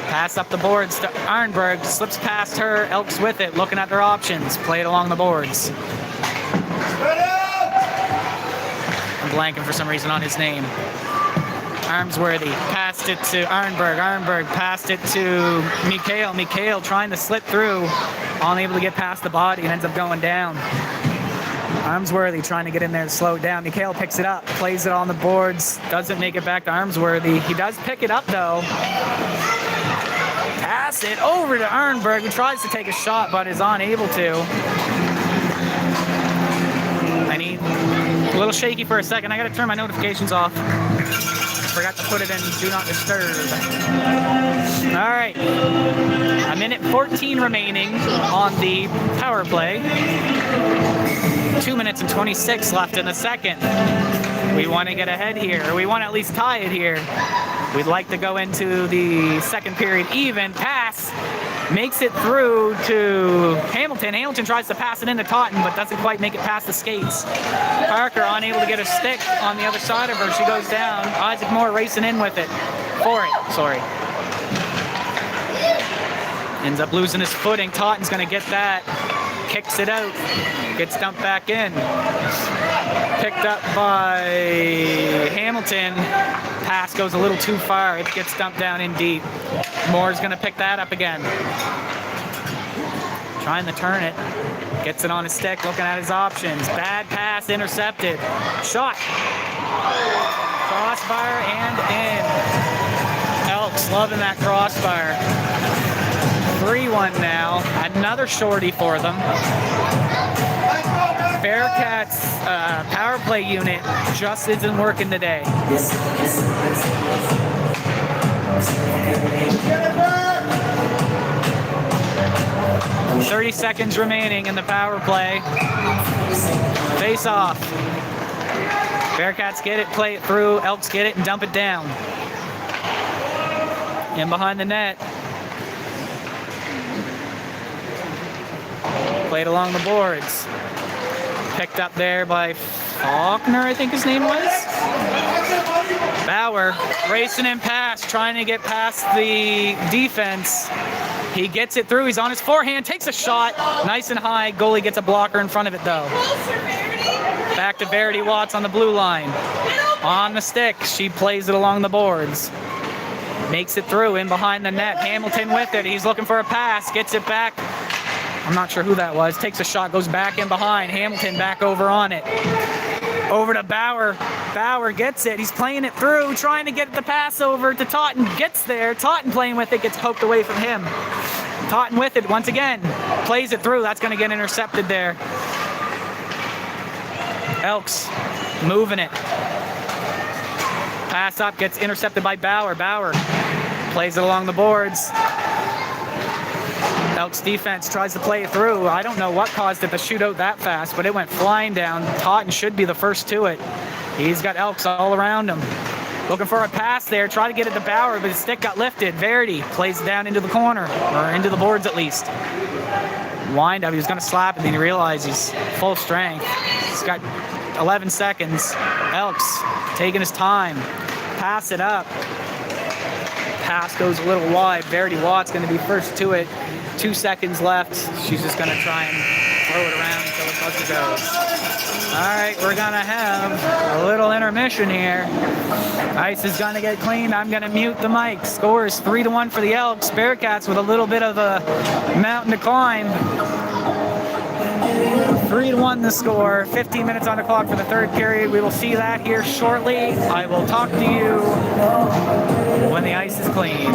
Pass up the boards to Arnberg. Slips past her. Elks with it, looking at their options. Play it along the boards. I'm blanking for some reason on his name. Armsworthy passed it to Arnberg. Arnberg passed it to Mikhail. Mikhail trying to slip through. Unable to get past the body and ends up going down. Armsworthy trying to get in there to slow it down. Mikhail picks it up, plays it on the boards. Doesn't make it back to Armsworthy. He does pick it up though. Pass it over to Arnberg, who tries to take a shot but is unable to. A little shaky for a second. I gotta turn my notifications off. Forgot to put it in Do Not Disturb. All right. A minute 14 remaining on the power play. 2 minutes and 26 left in the second. We want to get ahead here, or we want to at least tie it here. We'd like to go into the second period even. Pass makes it through to Hamilton. Hamilton tries to pass it into Totten, but doesn't quite make it past the skates. Parker unable to get a stick on the other side of her. She goes down. Isaac Moore racing in with it. Sorry. Ends up losing his footing. Totten's going to get that. Kicks it out. Gets dumped back in. Picked up by Hamilton. Pass goes a little too far. It gets dumped down in deep. Moore's going to pick that up again. Trying to turn it. Gets it on his stick, looking at his options. Bad pass, intercepted. Shot. Crossbar and in. Elks loving that crossbar. 3-1 now. Another shorty for them. Bearcats power play unit just isn't working today. 30 seconds remaining in the power play. Face off. Bearcats get it, play it through. Elks get it and dump it down. In behind the net. Played along the boards. Picked up there by Faulkner, I think his name was. Bauer racing in past, trying to get past the defense. He gets it through. He's on his forehand, takes a shot, nice and high. Goalie gets a blocker in front of it though. Back to Verity Watts on the blue line. On the stick, she plays it along the boards. Makes it through in behind the net. Hamilton with it. He's looking for a pass. Gets it back. I'm not sure who that was. Takes a shot, goes back in behind. Hamilton back over on it. Over to Bauer. Bauer gets it. He's playing it through, trying to get the pass over to Totten. Gets there. Totten playing with it, gets poked away from him. Totten with it once again. Plays it through. That's going to get intercepted there. Elks moving it. Pass up, gets intercepted by Bauer. Bauer plays it along the boards. Elks defense tries to play it through. I don't know what caused it to shoot out that fast, but it went flying down. Totten should be the first to it. He's got Elks all around him. Looking for a pass there. Try to get it to Bauer, but his stick got lifted. Verity plays it down into the corner, or into the boards at least. Wind up. He was going to slap it, then he realized he's full strength. He's got 11 seconds. Elks taking his time. Pass it up. Pass goes a little wide. Verity Watts going to be first to it. 2 seconds left. She's just going to try and throw it around until the buzzer goes. All right, we're going to have a little intermission here. Ice is going to get cleaned. I'm going to mute the mic. Score is 3-1 for the Elks. Bearcats with a little bit of a mountain to climb. 3-1 the score. 15 minutes on the clock for the third period. We will see that here shortly. I will talk to you when the ice is clean.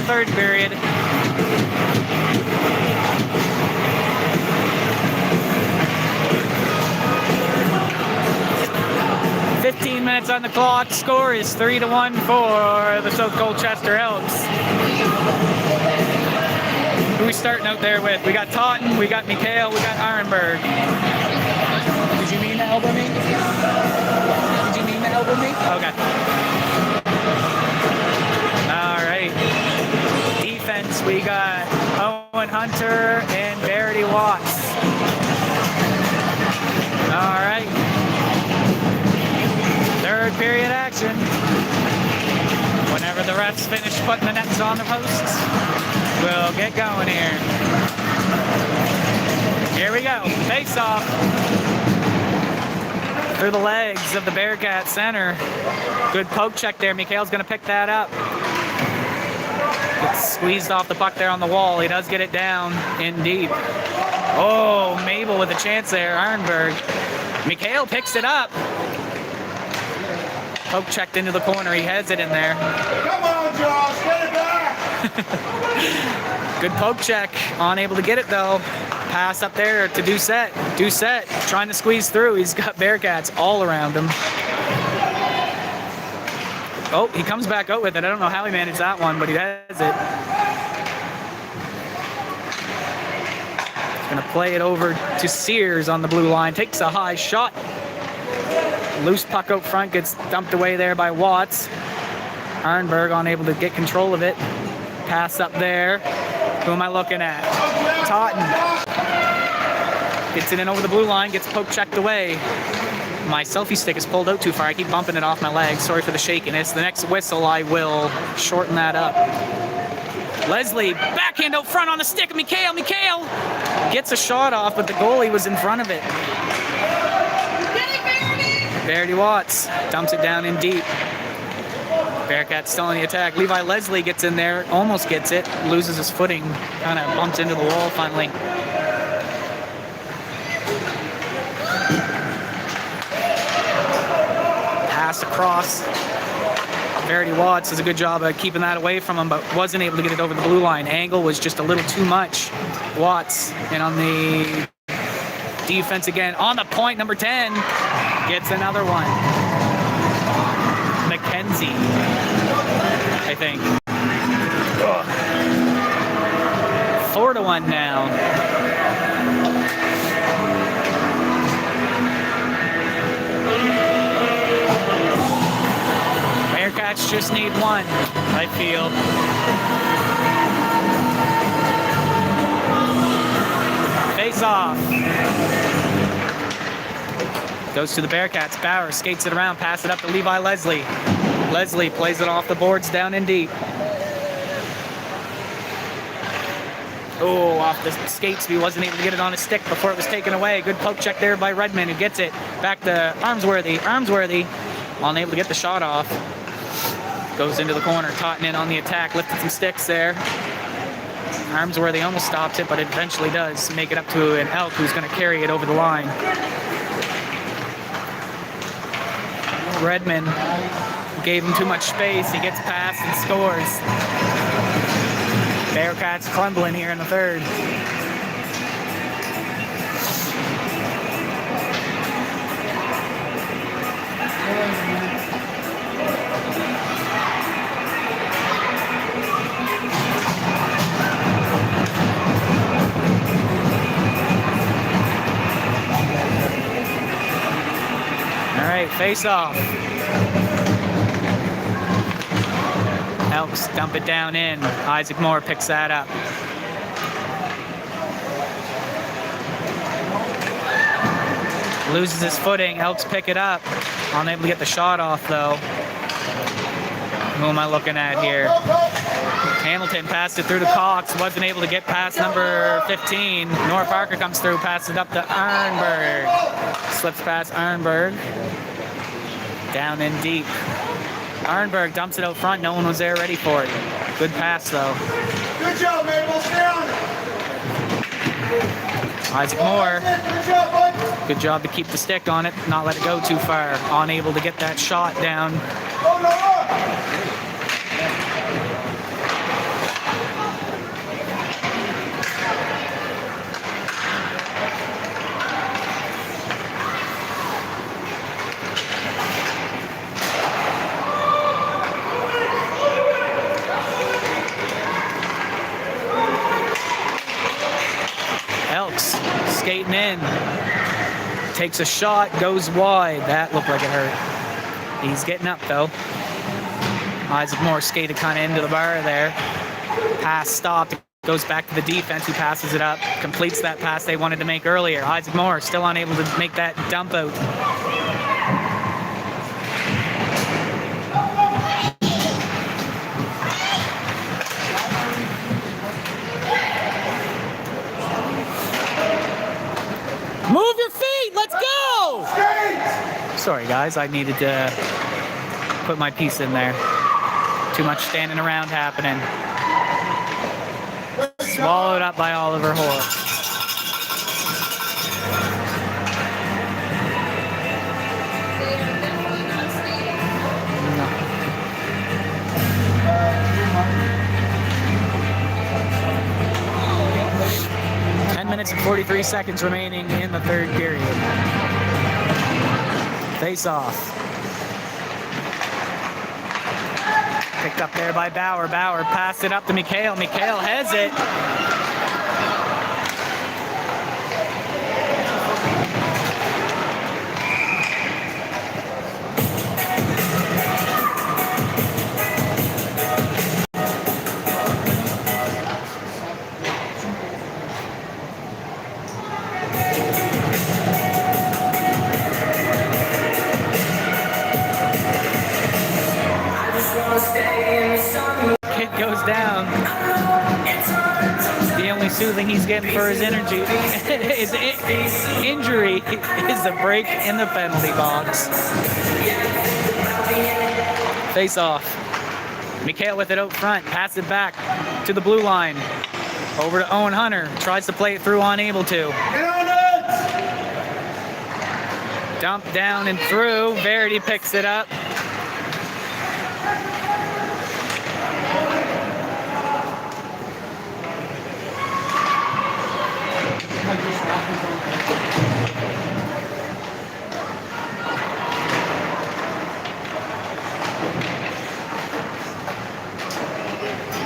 third period. .15 on the clock. Score is 3-1 for the South Colchester Elks. Who are we starting out there with? We got Totten, we got Mikhail, we got Arenberg. Did you mean to elbow me? Did you mean to elbow me? Okay. All right. Defense, we got Owen Hunter and Verity Watts. All right. Third period action. Whenever the refs finish putting the nets on the posts, we'll get going here. Here we go. Face off. Through the legs of the Bearcat center. Good poke check there. Mikhail's going to pick that up. Gets squeezed off the puck there on the wall. He does get it down in deep. Oh, Mabel with a chance there. Arenberg. Mikhail picks it up. Poke checked into the corner. He has it in there. Come on, Josh, get it back! Good poke check. Unable to get it though. Pass up there to Doucette. Doucette trying to squeeze through. He's got Bearcats all around him. Oh, he comes back out with it. I don't know how he managed that one, but he has it. He's going to play it over to Sears on the blue line. Takes a high shot. Loose puck out front, gets dumped away there by Watts. Arenberg unable to get control of it. Pass up there. Who am I looking at? Totten. Gets it in over the blue line, gets poke checked away. My selfie stick is pulled out too far. I keep bumping it off my leg. Sorry for the shakiness. The next whistle, I will shorten that up. Leslie, backhand out front on the stick of Mikhail. Mikhail gets a shot off, but the goalie was in front of it. Verity Watts dumps it down in deep. Bearcats still on the attack. Levi Leslie gets in there, almost gets it, loses his footing, kind of bumps into the wall finally. Pass across. Verity Watts does a good job of keeping that away from him, but wasn't able to get it over the blue line. Angle was just a little too much. Watts, and on the defense again, on the point, number 10. Gets another one. Mackenzie, I think. 4-1 now. Bearcats just need one, I feel. Face off. Goes to the Bearcats. Bauer skates it around, pass it up to Levi Leslie. Leslie plays it off the boards down in deep. Oh, off the skates. He wasn't able to get it on his stick before it was taken away. Good poke check there by Redmond, who gets it back to Armsworthy. Armsworthy, unable to get the shot off. Goes into the corner. Totten in on the attack, lifted some sticks there. Armsworthy almost stops it, but it eventually does make it up to an Elk who's going to carry it over the line. Redmond gave him too much space. He gets past and scores. Bearcats crumbling here in the third. All right, face off. Elks dump it down in. Isaac Moore picks that up. Loses his footing. Elks pick it up. Unable to get the shot off, though. Who am I looking at here? Hamilton passed it through to Cox. Wasn't able to get past number 15. Nora Parker comes through, passes it up to Arnberg. Slips past Arnberg. Down in deep. Arnberg dumps it out front. No one was there ready for it. Good pass, though. Good job, Mabel. Stay on it. Isaac Moore. Good job, bud. Good job to keep the stick on it, not let it go too far. Unable to get that shot down. Oh, no, skating in. Takes a shot, goes wide. That looked like it hurt. He's getting up though. Isaac Moore skated kind of into the bar there. Pass stopped. Goes back to the defense. He passes it up. Completes that pass they wanted to make earlier. Isaac Moore still unable to make that dump out. Move your feet. Let's go. Sorry, guys. I needed to put my piece in there. Too much standing around happening. Swallowed up by Oliver Hoare. No. 10 minutes and 43 seconds remaining in the third period. Face off. Picked up there by Bauer. Bauer passed it up to Mikhail. Mikhail has it. Kid goes down. The only soothing he's getting for his energy, his injury, is a break in the penalty box. Face off. Mikhail with it out front. Pass it back to the blue line. Over to Owen Hunter. Tries to play it through, unable to. Dump down and through. Verity picks it up.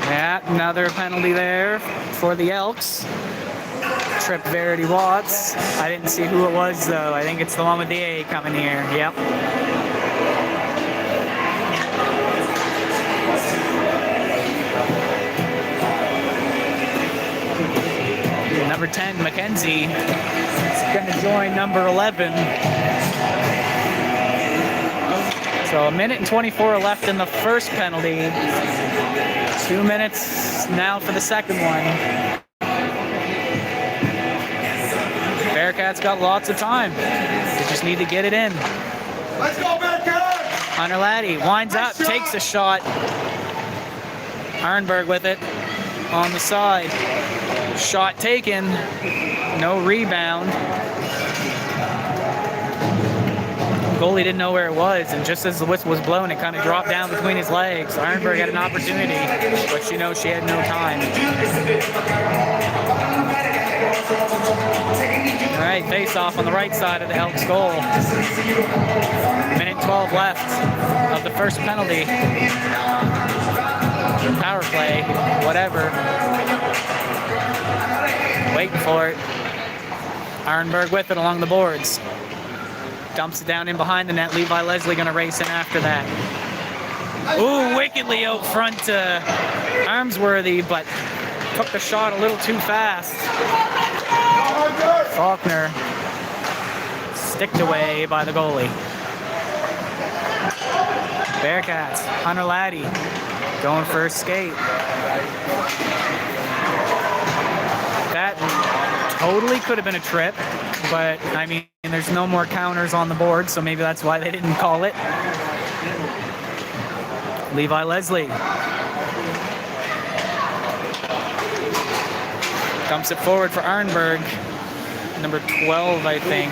Yeah, another penalty there for the Elks. Trip Verity Watts. I didn't see who it was though. I think it's the one with the A coming here. Yep. Number 10, Mackenzie, is going to join number 11. So a minute and 24 left in the first penalty. 2 minutes now for the second one. Bearcats got lots of time. They just need to get it in. Let's go, Bearcats! Hunter Laddie winds up, takes a shot. Arnberg with it on the side. Shot taken, no rebound. Goalie didn't know where it was, and just as the whistle was blown, it kind of dropped down between his legs. Arnberg had an opportunity, but she knows she had no time. All right, face off on the right side of the Elks goal. Minute 12 left of the first penalty. Power play, whatever. Waiting for it. Arnberg with it along the boards. Dumps it down in behind the net. Levi Leslie gonna race in after that. Ooh, wickedly out front to Armsworthy, but took the shot a little too fast. Faulkner sticked away by the goalie. Bearcats, Hunter Laddie going for a skate. That totally could have been a trip, but I mean, there's no more counters on the board, so maybe that's why they didn't call it. Levi Leslie dumps it forward for Arnberg, number 12, I think.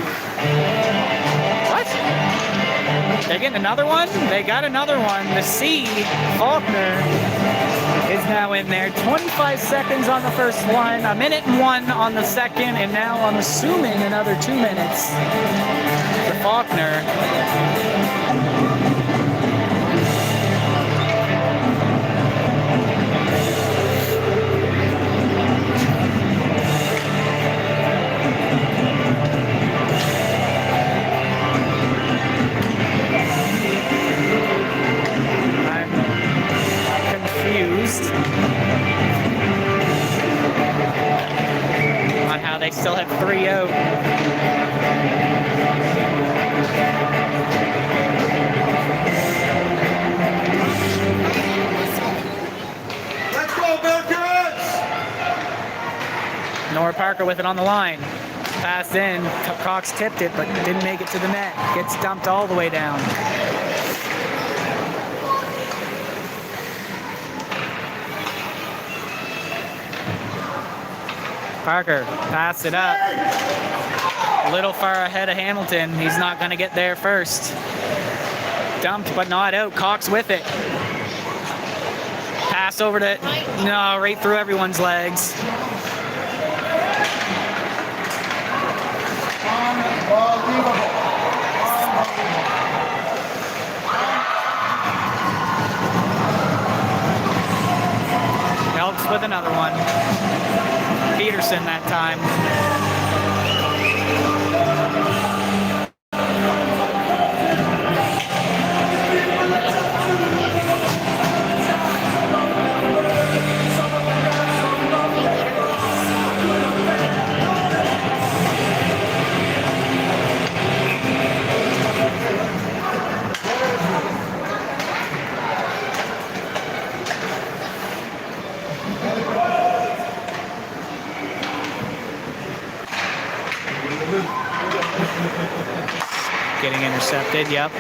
What? They getting another one? They got another one. The C, Faulkner, is now in there. 25 seconds on the first one, a minute and 1 on the second, and now I'm assuming another 2 minutes for Faulkner. they still have 3 out. Let's go, Bearcats! Nora Parker with it on the line. Pass in. Cox tipped it, but didn't make it to the net. Gets dumped all the way down. Parker, pass it up. A little far ahead of Hamilton. He's not going to get there first. Dumped, but not out. Cox with it. Pass over to, no, right through everyone's legs. Elks with another one. Peterson that time. Getting intercepted, yep.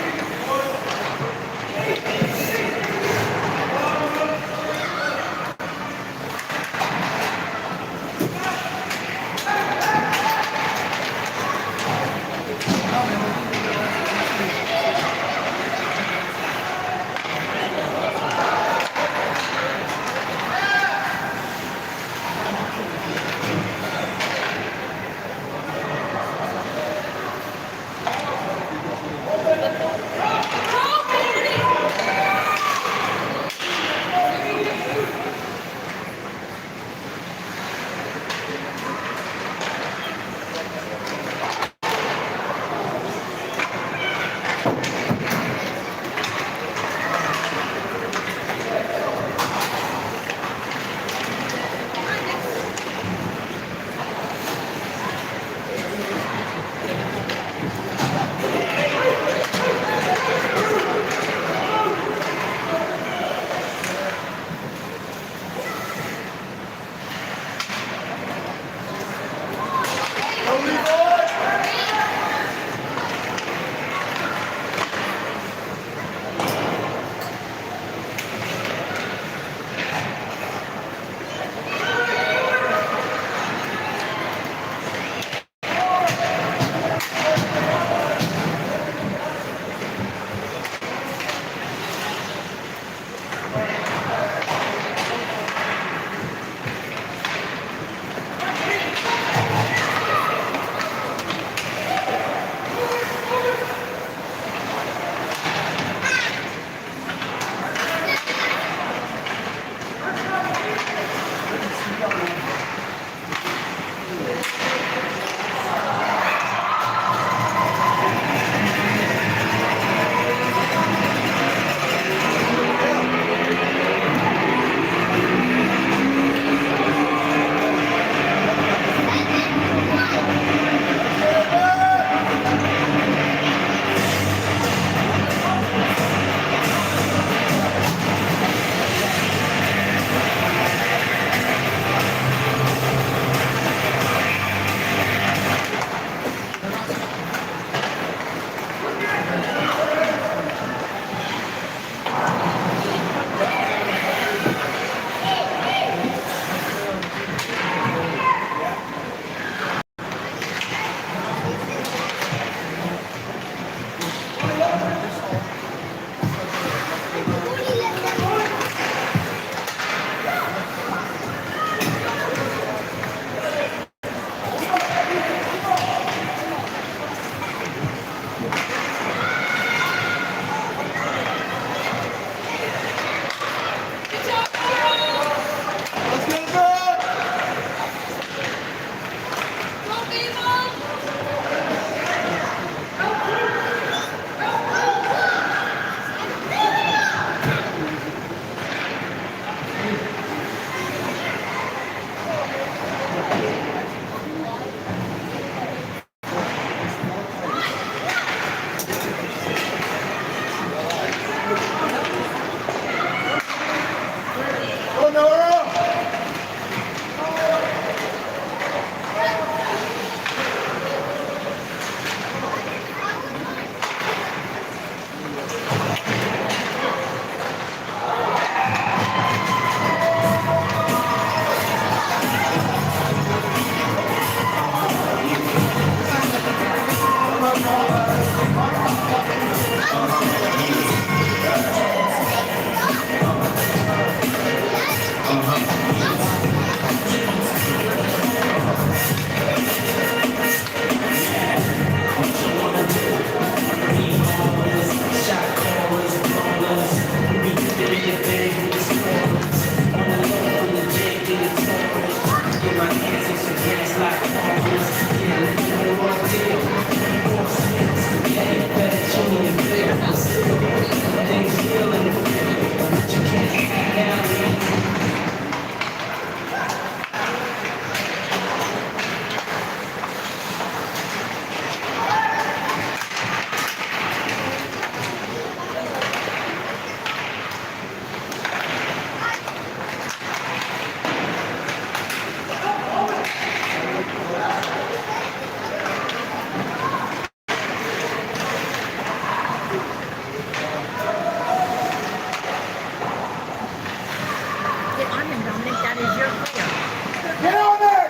Get on him, Dominic. That is your player. Get on there!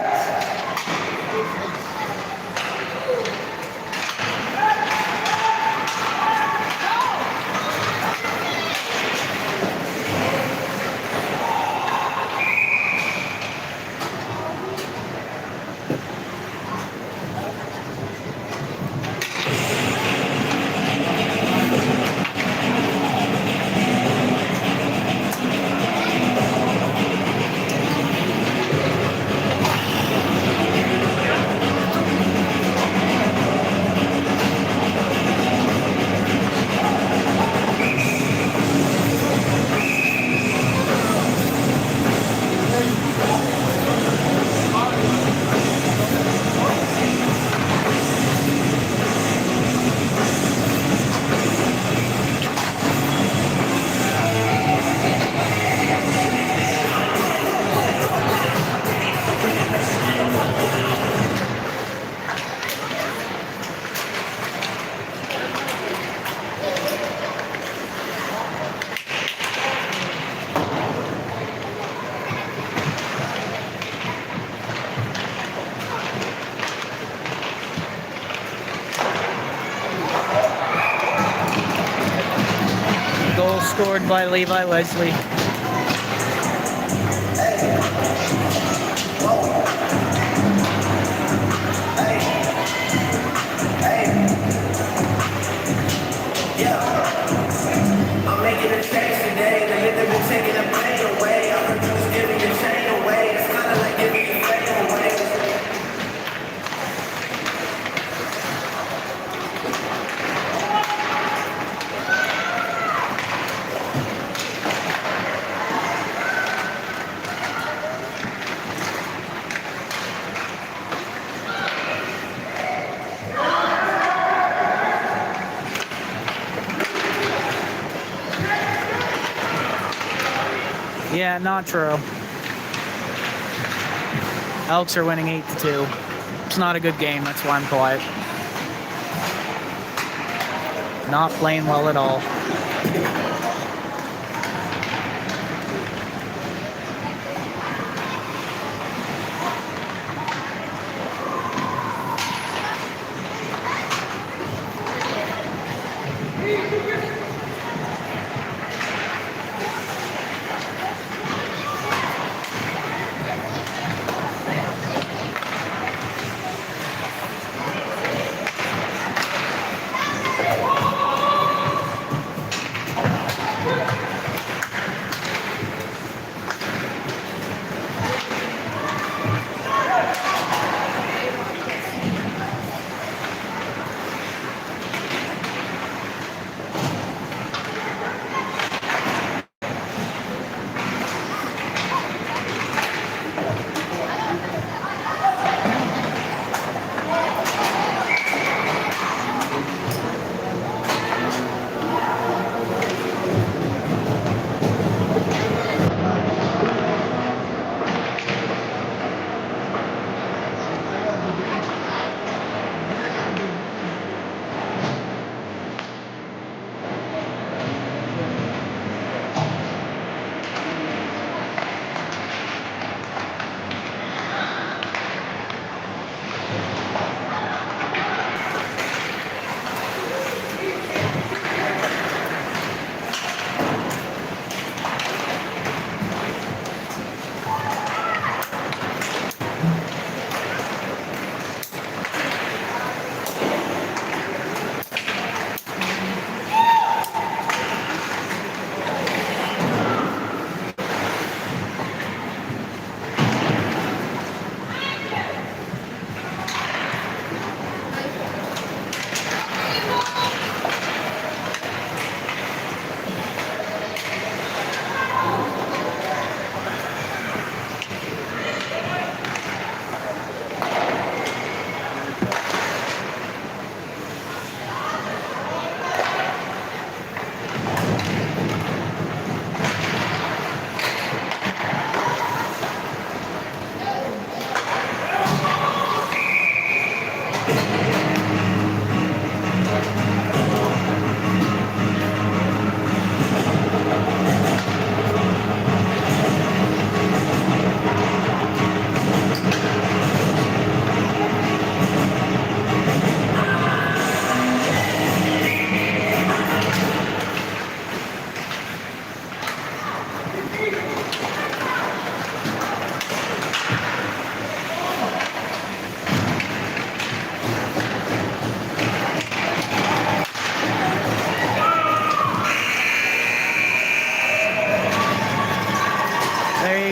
Goal scored by Levi Leslie. I'm making a change today. The living been taking the pain away. I heard you was giving your chain away. It's kind of like giving your fame away. Yeah, not true. Elks are winning 8-2. It's not a good game, that's why I'm quiet. Not playing well at all.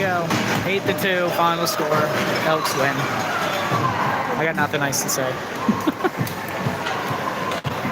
go. 8-2, final score. Elks win. I got nothing nice to say.